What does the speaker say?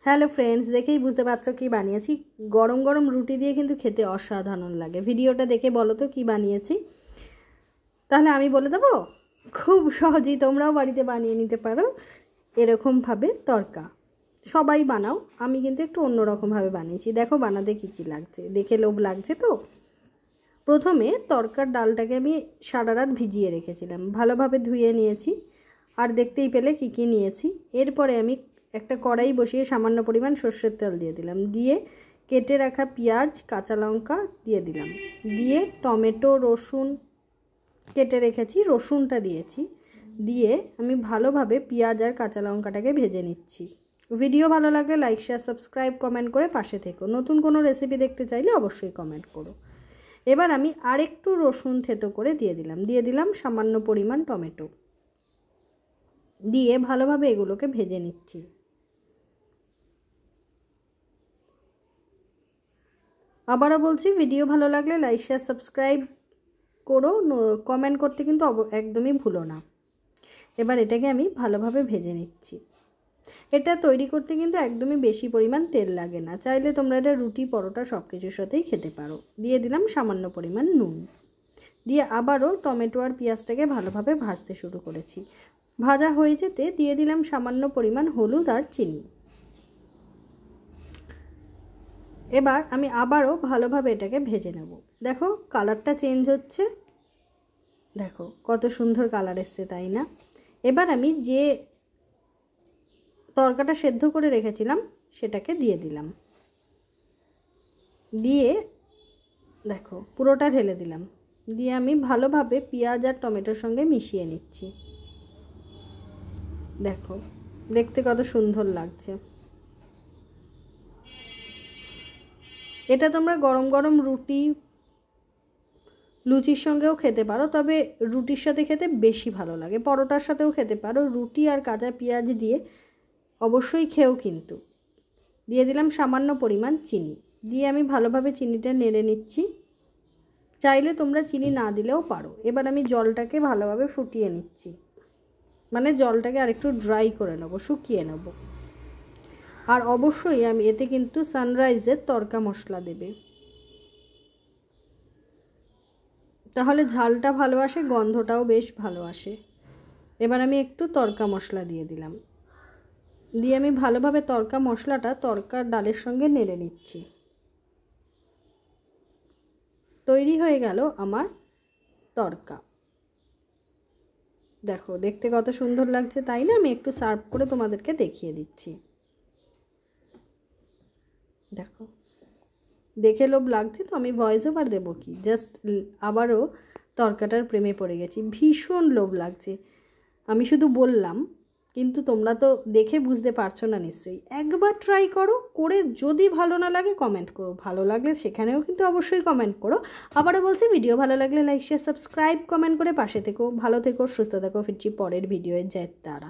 Hello friends, দেখেই বুঝতে পারছো কি বানিয়েছি। গরম গরম রুটি দিয়ে কিন্তু খেতে অসাধারণ লাগে। ভিডিওটা দেখে বলো তো কি বানিয়েছি। তাহলে আমি বলে দেবো, খুব সহজেই তোমরাও বাড়িতে বানিয়ে নিতে পারো এরকমভাবে তরকা। সবাই বানাও, আমি কিন্তু একটু অন্যরকমভাবে বানিয়েছি। দেখো বানাতে কি কি লাগছে, দেখে লোভ লাগছে তো। প্রথমে তরকার ডালটাকে আমি সারা রাত ভিজিয়ে রেখেছিলাম, ভালোভাবে ধুয়ে নিয়েছি। আর দেখতেই পেলে কি কি নিয়েছি। এরপরে আমি একটা কড়াই বসিয়ে সামান্য পরিমাণ সর্ষের তেল দিয়ে দিলাম, দিয়ে কেটে রাখা পেঁয়াজ কাঁচা লঙ্কা দিয়ে দিলাম, দিয়ে টমেটো রসুন কেটে রেখেছি রসুনটা দিয়েছি, দিয়ে আমি ভালোভাবে পেঁয়াজ আর কাঁচা লঙ্কাটাকে ভেজে নিচ্ছি। ভিডিও ভালো লাগলে লাইক শেয়ার সাবস্ক্রাইব কমেন্ট করে পাশে থেকো। নতুন কোনো রেসিপি দেখতে চাইলে অবশ্যই কমেন্ট করো। এবার আমি আরেকটু রসুন থেতো করে দিয়ে দিলাম সামান্য পরিমাণ টমেটো দিয়ে ভালোভাবে এগুলোকে ভেজে নিচ্ছি। আবারও বলছি, ভিডিও ভালো লাগলে লাইক শেয়ার সাবস্ক্রাইব করো, কমেন্ট করতে কিন্তু একদমই ভুলো না। এবার এটাকে আমি ভালোভাবে ভেজে নিচ্ছি। এটা তৈরি করতে কিন্তু একদমই বেশি পরিমাণ তেল লাগে না, চাইলে তোমরা এটা রুটি পরোটা সব কিছুর সাথেই খেতে পারো। দিয়ে দিলাম সামান্য পরিমাণ নুন, দিয়ে আবারও টমেটো আর পেঁয়াজটাকে ভালোভাবে ভাজতে শুরু করেছি। ভাজা হয়ে যেতে দিয়ে দিলাম সামান্য পরিমাণ হলুদ আর চিনি। এবার আমি আবারও ভালোভাবে এটাকে ভেজে নেব। দেখো কালারটা চেঞ্জ হচ্ছে, দেখো কত সুন্দর কালার এসছে, তাই না? এবার আমি যে তরকাটা সেদ্ধ করে রেখেছিলাম সেটাকে দিয়ে দিলাম, দিয়ে দেখো পুরোটা ঢেলে দিলাম, দিয়ে আমি ভালোভাবে পেঁয়াজ আর টমেটোর সঙ্গে মিশিয়ে নিচ্ছি। দেখো দেখতে কত সুন্দর লাগছে। এটা তোমরা গরম গরম রুটি লুচির সঙ্গেও খেতে পারো, তবে রুটির সাথে খেতে বেশি ভালো লাগে। পরোটার সাথেও খেতে পারো। রুটি আর কাঁচা পেঁয়াজ দিয়ে অবশ্যই খেও কিন্তু। দিয়ে দিলাম সামান্য পরিমাণ চিনি, দিয়ে আমি ভালোভাবে চিনিটা নেড়ে নিচ্ছি। চাইলে তোমরা চিনি না দিলেও পারো। এবার আমি জলটাকে ভালোভাবে ফুটিয়ে নিচ্ছি, মানে জলটাকে আরেকটু ড্রাই করে নেবো, শুকিয়ে নেব। আর অবশ্যই আমি এতে কিন্তু সানরাইজের তড়কা মশলা দেবে, তাহলে ঝালটা ভালো আসে, গন্ধটাও বেশ ভালো আসে। এবার আমি একটু তড়কা মশলা দিয়ে দিলাম, দিয়ে আমি ভালোভাবে তড়কা মশলাটা তরকার ডালের সঙ্গে নেড়ে নিচ্ছি। তৈরি হয়ে গেল আমার তড়কা। দেখো দেখতে কত সুন্দর লাগছে, তাই না? আমি একটু সার্ভ করে তোমাদেরকে দেখিয়ে দিচ্ছি। দেখো দেখে লোভ লাগছে তো, আমি ভয়েস ওভার দেবো কি? জাস্ট আবারও তরকাটার প্রেমে পড়ে গেছি, ভীষণ লোভ লাগছে। আমি শুধু বললাম, কিন্তু তোমরা তো দেখে বুঝতে পারছো না নিশ্চয়ই। একবার ট্রাই করো, করে যদি ভালো না লাগে কমেন্ট করো, ভালো লাগলে সেখানেও কিন্তু অবশ্যই কমেন্ট করো। আবারও বলছি, ভিডিও ভালো লাগলে লাইক শেয়ার সাবস্ক্রাইব কমেন্ট করে পাশে থেকো। ভালো থেকো, সুস্থ থেকো, ফিরছি পরের ভিডিওয়ে। জয় তারা।